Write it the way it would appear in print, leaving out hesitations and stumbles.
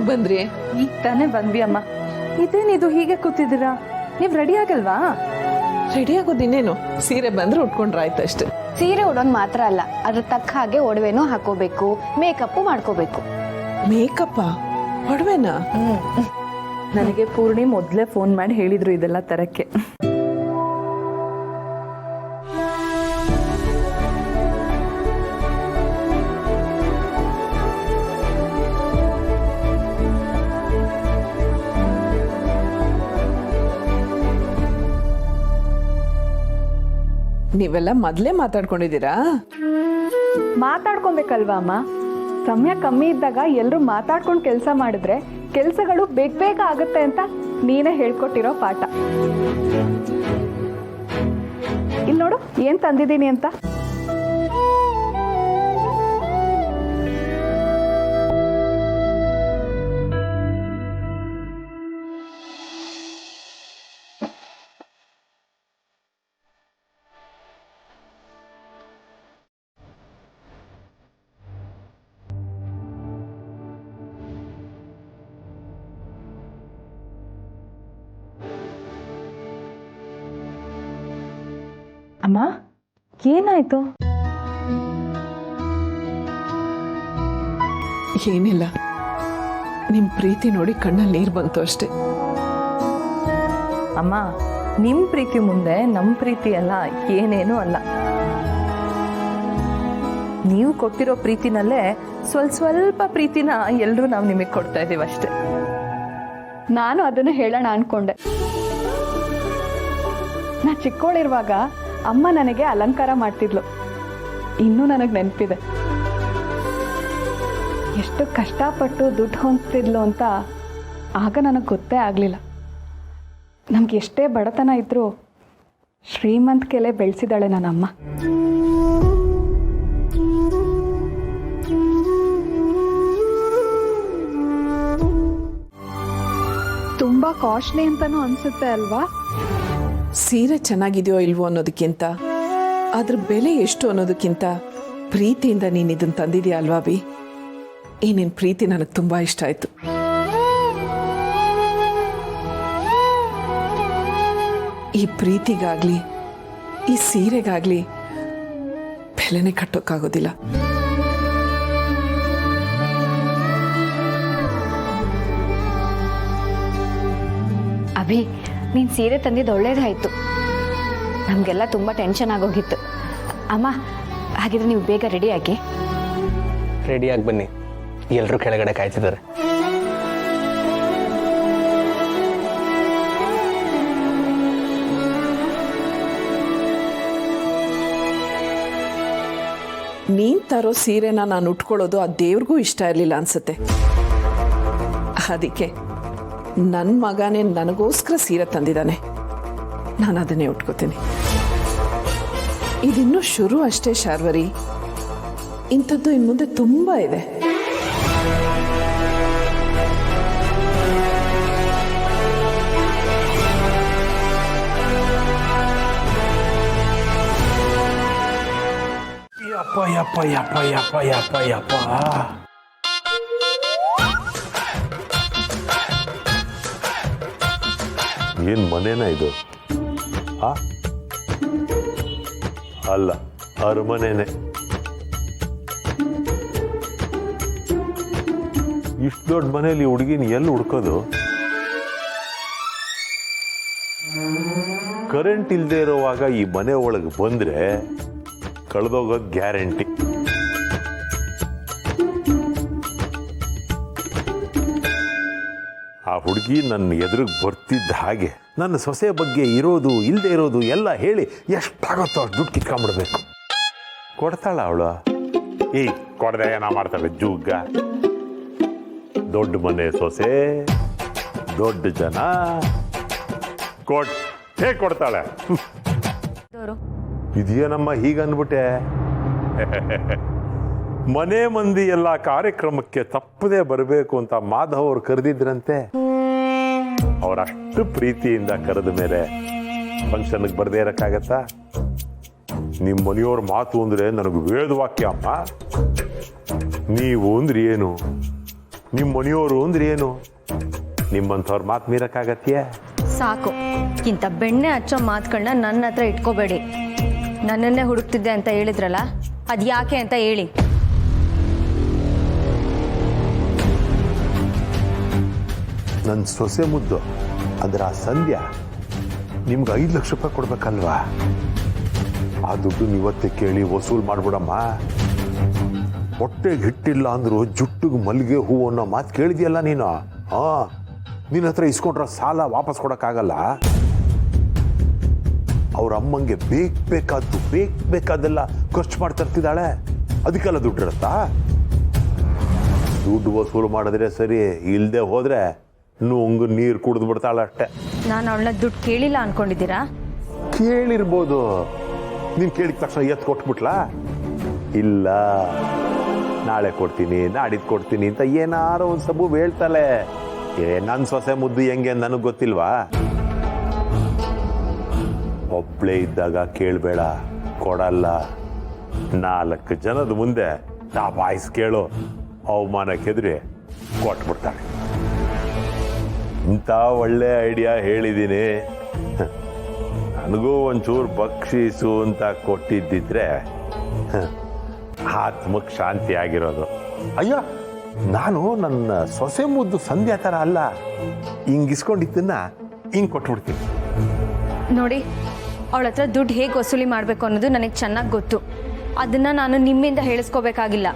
ಯಾವಾಗ ಬಂದ್ರಿ? ಈಗ ತಾನೇ ಬಂದ್ವಿ ಅಮ್ಮ. ಇದೇನಿದು ಹೀಗೆ ಕೂತಿದ್ದೀರಾ? ನೀವ್ ರೆಡಿ ಆಗಲ್ವಾ? ರೆಡಿ ಆಗೋದಿನ್ನೇನು, ಸೀರೆ ಬಂದ್ರೆ ಉಟ್ಕೊಂಡ್ರಾಯ್ತು ಅಷ್ಟೇ. ಸೀರೆ ಉಡೋನ್ ಮಾತ್ರ ಅಲ್ಲ, ಅದ್ರ ತಕ್ಕ ಹಾಗೆ ಒಡವೆನೂ ಹಾಕೋಬೇಕು, ಮೇಕಪ್ ಮಾಡ್ಕೋಬೇಕು. ಮೇಕಪ್ಪ? ಒಡವೆನಾ? ನನಗೆ ಪೂರ್ಣಿ ಮೊದ್ಲೇ ಫೋನ್ ಮಾಡಿ ಹೇಳಿದ್ರು ಇದೆಲ್ಲ ತರಕ್ಕೆ. ನೀವೆಲ್ಲ ಮೊದ್ಲೇ ಮಾತಾಡ್ಕೊಂಡಿದ್ದೀರಾ? ಮಾತಾಡ್ಕೊಬೇಕಲ್ವಾ ಅಮ್ಮ? ಸಮಯ ಕಮ್ಮಿ ಇದ್ದಾಗ ಎಲ್ರು ಮಾತಾಡ್ಕೊಂಡು ಕೆಲಸ ಮಾಡಿದ್ರೆ ಕೆಲಸಗಳು ಬೇಗ ಬೇಗ ಆಗುತ್ತೆ ಅಂತ ನೀನೇ ಹೇಳ್ಕೊಟ್ಟಿರೋ ಪಾಠ. ಇಲ್ಲಿ ನೋಡು ಏನ್ ತಂದಿದ್ದೀನಿ ಅಂತ. ಅಮ್ಮ ಏನಾಯ್ತು? ಏನಿಲ್ಲ, ನಿಮ್ ಪ್ರೀತಿ ನೋಡಿ ಕಣ್ಣಲ್ಲಿ ನೀರು ಬಂತು ಅಷ್ಟೇ. ಅಮ್ಮ ನಿಮ್ ಪ್ರೀತಿ ಮುಂದೆ ನಮ್ ಪ್ರೀತಿ ಅಲ್ಲ, ಏನೇನೂ ಅಲ್ಲ. ನೀವು ಕೊಟ್ಟಿರೋ ಪ್ರೀತಿನಲ್ಲೇ ಸ್ವಲ್ಪ ಪ್ರೀತಿನ ಎಲ್ರೂ ನಾವು ನಿಮಗೆ ಕೊಡ್ತಾ ಇದೀವಿ ಅಷ್ಟೇ. ನಾನು ಅದನ್ನು ಹೇಳೋಣ ಅನ್ಕೊಂಡೆ. ನಾ ಚಿಕ್ಕವಳಿರುವಾಗ ಅಮ್ಮ ನನಗೆ ಅಲಂಕಾರ ಮಾಡ್ತಿದ್ಲು, ಇನ್ನೂ ನನಗೆ ನೆನಪಿದೆ. ಎಷ್ಟು ಕಷ್ಟಪಟ್ಟು ದುಡ್ಡು ಹೊಂದ್ತಿದ್ಲು ಅಂತ ಆಗ ನನಗೆ ಗೊತ್ತೇ ಆಗಲಿಲ್ಲ. ನಮ್ಗೆ ಎಷ್ಟೇ ಬಡತನ ಇದ್ರೂ ಶ್ರೀಮಂತಿಕೆಲೆ ಬೆಳೆಸಿದಾಳೆ ನನ್ನಮ್ಮ. ತುಂಬಾ ಕಾಸ್ಟ್ಲಿ ಅಂತಾನೂ ಅನ್ಸುತ್ತೆ ಅಲ್ವಾ? ಸೀರೆ ಚೆನ್ನಾಗಿದೆಯೋ ಇಲ್ವೋ ಅನ್ನೋದಕ್ಕಿಂತ ಅದ್ರ ಬೆಲೆ ಎಷ್ಟು ಅನ್ನೋದಕ್ಕಿಂತ ಪ್ರೀತಿಯಿಂದ ನೀನು ಇದನ್ನು ತಂದಿದ್ಯಾ ಅಲ್ವಾ ಬಿ? ಈ ನಿನ್ನ ಪ್ರೀತಿ ನನಗೆ ತುಂಬ ಇಷ್ಟ ಆಯಿತು. ಈ ಪ್ರೀತಿಗಾಗಲಿ ಈ ಸೀರೆಗಾಗಲಿ ಬೆಲೆನೇ ಕಟ್ಟೋಕ್ಕಾಗೋದಿಲ್ಲ. ಅಭಿ, ನೀನ್ ಸೀರೆ ತಂದಿದ್ದು ಒಳ್ಳೇದಾಯ್ತು. ನಮಗೆಲ್ಲ ತುಂಬಾ ಟೆನ್ಷನ್ ಆಗೋಗಿತ್ತು. ಅಮ್ಮ, ಹಾಗಿದ್ರೆ ನೀವು ಬೇಗ ರೆಡಿ ಆಗಿ. ರೆಡಿಯಾಗಿ ಬನ್ನಿ, ಎಲ್ಲರೂ ಕೆಳಗಡೆ ಕಾಯ್ತಿದ್ದಾರೆ. ನೀನ್ ತರೋ ಸೀರೆನ ನಾನು ಉಟ್ಕೊಳ್ಳೋದು ಆ ದೇವ್ರಿಗೂ ಇಷ್ಟ ಇರಲಿಲ್ಲ ಅನ್ಸುತ್ತೆ. ಅದಕ್ಕೆ ನನ್ನ ಮಗನೇ ನನಗೋಸ್ಕರ ಸೀರೆ ತಂದಿದ್ದಾನೆ, ನಾನು ಅದನ್ನೇ ಉಟ್ಕೋತೀನಿ. ಇದಿನ್ನೂ ಶುರು ಅಷ್ಟೇ ಶಾರ್ವರಿ, ಇಂಥದ್ದು ಇನ್ನು ಮುಂದೆ ತುಂಬ ಇದೆ. ಯಪ್ಪ ಯಪ್ಪ ಯಪ್ಪ ಯಪ್ಪ ಯಪ್ಪ ಯಪ್ಪ. ಏನು ಮನೇನ ಇದು? ಅಲ್ಲ, ಅರಮನೆನೆ. ಇಷ್ಟು ದೊಡ್ಡ ಮನೇಲಿ ಹುಡುಗಿನ ಎಲ್ಲಿ ಹುಡ್ಕೋದು? ಕರೆಂಟ್ ಇಲ್ಲದೆ ಇರೋವಾಗ ಈ ಮನೆ ಒಳಗೆ ಬಂದ್ರೆ ಕಳೆದೋಗೋದು ಗ್ಯಾರಂಟಿ. ಆ ಹುಡುಗಿ ನನ್ನ ಎದುರಿಗೆ ಬರ್ತಿದ್ದ ಹಾಗೆ ನನ್ನ ಸೊಸೆ ಬಗ್ಗೆ ಇರೋದು ಇಲ್ಲದೆ ಇರೋದು ಎಲ್ಲ ಹೇಳಿ ಎಷ್ಟಾಗುತ್ತೋ ಅಷ್ಟು ದುಡ್ಡು ಕಿತ್ಕೊಂಡ್ಬಿಡ್ಬೇಕು. ಕೊಡ್ತಾಳ ಅವಳು? ಕೊಡದೆ ಏನೋ ಮಾಡ್ತಾಳೆ ಜೂಗ. ದೊಡ್ಡ ಮನೆ ಸೊಸೆ, ದೊಡ್ಡ ಜನ, ಹೇಗೆ ಕೊಡ್ತಾಳೆ? ಇದೇನಮ್ಮ ಹೀಗನ್ಬಿಟ್ಟೆ? ಮನೆ ಮಂದಿ ಎಲ್ಲ ಕಾರ್ಯಕ್ರಮಕ್ಕೆ ತಪ್ಪದೆ ಬರಬೇಕು ಅಂತ ಮಾಧವ್ ಅವ್ರು ಕರೆದಿದ್ರಂತೆ. ಅವರಷ್ಟು ಪ್ರೀತಿಯಿಂದ ಕರೆದ ಮೇಲೆ ಫಂಕ್ಷನ್ಗೆ ಬರದೇ ಇರಕ್ಕಾಗತ್ತಾ? ನಿಮ್ಮ ಮನೆಯವ್ರ ಮಾತು ಅಂದ್ರೆ ನನಗೆ ವೇದವಾಕ್ಯ ಅಮ್ಮ. ನೀವು ಅಂದ್ರೆ ಏನು, ನಿಮ್ಮ ಮನೆಯವರು ಅಂದ್ರೆ ಏನು? ನಿಮ್ಮಂಥವ್ರ ಮಾತು ಮೀರಕ್ಕಾಗತ್ಯೆ? ಸಾಕು, ಇಂಥ ಬೆಣ್ಣೆ ಹಚ್ಚೋ ಮಾತುಗಳನ್ನ ನನ್ನ ಹತ್ರ ಇಟ್ಕೋಬೇಡಿ. ನನ್ನನ್ನೇ ಹುಡುಕ್ತಿದ್ದೆ ಅಂತ ಹೇಳಿದ್ರಲ್ಲ, ಅದು ಯಾಕೆ ಅಂತ ಹೇಳಿ. ನನ್ನ ಸೊಸೆ ಮುದ್ದು ಅಂದ್ರೆ ಆ ಸಂಧ್ಯಾ ನಿಮ್ಗೆ 5 ಲಕ್ಷ ರೂಪಾಯಿ ಕೊಡ್ಬೇಕಲ್ವಾ? ಆ ದುಡ್ಡು ಇವತ್ತೇ ಕೇಳಿ ವಸೂಲ್ ಮಾಡ್ಬಿಡಮ್ಮ. ಹೊಟ್ಟೆಗೆ ಹಿಟ್ಟಿಲ್ಲ ಅಂದ್ರು ಜುಟ್ಟಿಗೆ ಮಲ್ಲಿಗೆ ಹೂವು ಅನ್ನೋ ಮಾತು ಕೇಳಿದ್ಯಲ್ಲ ನೀನು. ನಿನ್ನ ಹತ್ರ ಇಸ್ಕೊಂಡ್ರೆ ಸಾಲ ವಾಪಸ್ ಕೊಡೋಕ್ಕಾಗಲ್ಲ. ಅವ್ರ ಅಮ್ಮಂಗೆ ಬೇಕಾದೆಲ್ಲ ಖರ್ಚು ಮಾಡಿ ತರ್ತಿದ್ದಾಳೆ. ಅದಕ್ಕೆಲ್ಲ ದುಡ್ಡು ಇರುತ್ತಾ? ದುಡ್ಡು ವಸೂಲು ಮಾಡಿದ್ರೆ ಸರಿ, ಇಲ್ಲದೆ ಹೋದ್ರೆ ನುಂಗು ನೀರು ಕುಡಿದು ಬಿಡ್ತಾಳೆ ಅಷ್ಟೇ. ನಾನು ಅವಳನ್ನ ದುಡ್ಡು ಕೇಳಿಲ್ಲ ಅನ್ಕೊಂಡಿದ್ದೀರಾ? ಕೇಳಿರ್ಬೋದು. ನೀನು ಕೇಳಿದ ತಕ್ಷಣ ಎತ್ತು ಕೊಟ್ಬಿಟ್ಲಾ? ಇಲ್ಲ, ನಾಳೆ ಕೊಡ್ತೀನಿ, ನಾಡಿದ್ದು ಕೊಡ್ತೀನಿ ಅಂತ ಏನಾರೋ ಒಂದು ಸಬು ಹೇಳ್ತಾಳೆ. ನನ್ನ ಸೊಸೆ ಮುದ್ದು ಹೆಂಗೆ ನನಗೆ ಗೊತ್ತಿಲ್ವಾ? ಒಬ್ಳೇ ಇದ್ದಾಗ ಕೇಳಬೇಡ, ಕೊಡಲ್ಲ. 4 ಜನದ ಮುಂದೆ ಬಾಯ್ಸ್ ಕೇಳು, ಅವಮಾನಕ್ಕೆದ್ರಿ ಕೊಟ್ಬಿಡ್ತಾಳೆ. ಇಂಥ ಒಳ್ಳೆ ಐಡಿಯಾ ಹೇಳಿದ್ದೀನಿ. ನನಗೂ ಒಂಚೂರು ಬಕ್ಷೀಸು ಅಂತ ಕೊಟ್ಟಿದ್ದಿದ್ರೆ ಆತ್ಮಕ್ಕೆ ಶಾಂತಿ ಆಗಿರೋದು. ಅಯ್ಯೋ, ನಾನು ನನ್ನ ಸೊಸೆ ಮುದ್ದು ಸಂಧ್ಯಾ ಥರ ಅಲ್ಲ. ಹಿಂಗಿಸ್ಕೊಂಡಿದ್ದನ್ನ ಹಿಂಗೆ ಕೊಟ್ಬಿಡ್ತೀನಿ. ನೋಡಿ, ಅವಳ ಹತ್ರ ದುಡ್ಡು ಹೇಗೆ ವಸೂಲಿ ಮಾಡಬೇಕು ಅನ್ನೋದು ನನಗೆ ಚೆನ್ನಾಗಿ ಗೊತ್ತು. ಅದನ್ನು ನಾನು ನಿಮ್ಮಿಂದ ಹೇಳಿಸ್ಕೋಬೇಕಾಗಿಲ್ಲ.